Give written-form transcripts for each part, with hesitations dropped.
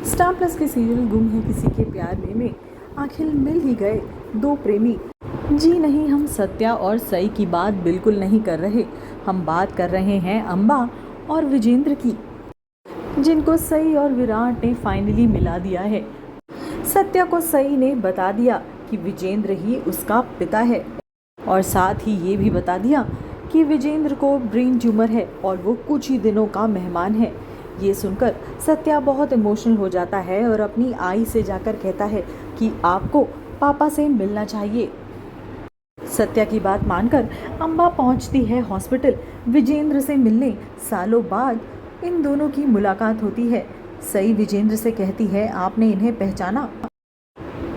Star plus के serial गुम है किसी के प्यार में आखिर मिल ही गए दो प्रेमी। जी नहीं, हम सत्या और सई की बात बिल्कुल नहीं कर रहे। हम बात कर रहे हैं अम्बा और विजेंद्र की, जिनको सई और विराट ने फाइनली मिला दिया है। सत्या को सई ने बता दिया कि विजेंद्र ही उसका पिता है और साथ ही ये भी बता दिया कि विजेंद्र को ब्रेन ट्यूमर है और वो कुछ ही दिनों का मेहमान है। ये सुनकर सत्या बहुत इमोशनल हो जाता है और अपनी आई से जाकर कहता है कि आपको पापा से मिलना चाहिए। सत्या की बात मानकर अम्बा पहुंचती है हॉस्पिटल विजेंद्र से मिलने। सालों बाद इन दोनों की मुलाकात होती है। सई विजेंद्र से कहती है, आपने इन्हें पहचाना?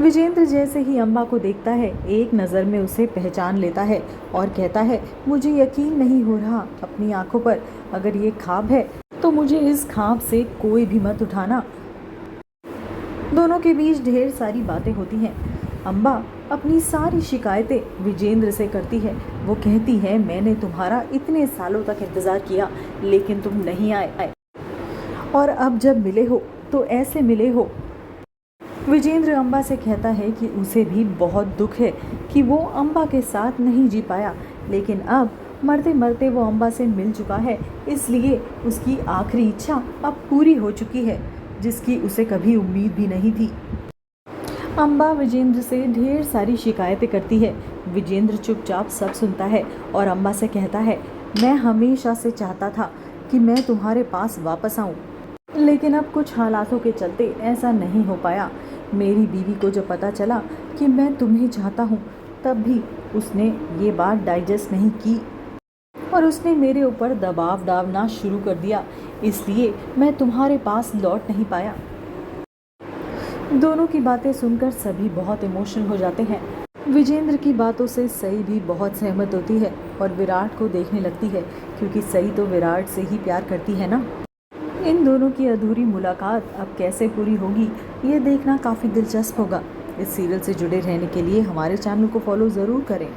विजेंद्र जैसे ही अम्बा को देखता है एक नज़र में उसे पहचान लेता है और कहता है, मुझे यकीन नहीं हो रहा अपनी आंखों पर। अगर ये ख्वाब है तो मुझे इस ख्वाब से कोई भी मत उठाना। दोनों के बीच ढेर सारी बातें होती हैं। अम्बा अपनी सारी शिकायतें विजेंद्र से करती है। वो कहती है, मैंने तुम्हारा इतने सालों तक इंतज़ार किया लेकिन तुम नहीं आए और अब जब मिले हो तो ऐसे मिले हो। विजेंद्र अम्बा से कहता है कि उसे भी बहुत दुख है कि वो अम्बा के साथ नहीं जी पाया, लेकिन अब मरते मरते वो अम्बा से मिल चुका है, इसलिए उसकी आखिरी इच्छा अब पूरी हो चुकी है, जिसकी उसे कभी उम्मीद भी नहीं थी। अम्बा विजेंद्र से ढेर सारी शिकायतें करती है। विजेंद्र चुपचाप सब सुनता है और अम्बा से कहता है, मैं हमेशा से चाहता था कि मैं तुम्हारे पास वापस आऊँ, लेकिन अब कुछ हालातों के चलते ऐसा नहीं हो पाया। मेरी बीवी को जब पता चला कि मैं तुम्हें चाहता हूँ तब भी उसने ये बात डाइजेस्ट नहीं की और उसने मेरे ऊपर दबाव डालना शुरू कर दिया, इसलिए मैं तुम्हारे पास लौट नहीं पाया। दोनों की बातें सुनकर सभी बहुत इमोशनल हो जाते हैं। विजेंद्र की बातों से सई भी बहुत सहमत होती है और विराट को देखने लगती है, क्योंकि सई तो विराट से ही प्यार करती है ना। इन दोनों की अधूरी मुलाकात अब कैसे पूरी होगी ये देखना काफ़ी दिलचस्प होगा। इस सीरियल से जुड़े रहने के लिए हमारे चैनल को फॉलो ज़रूर करें।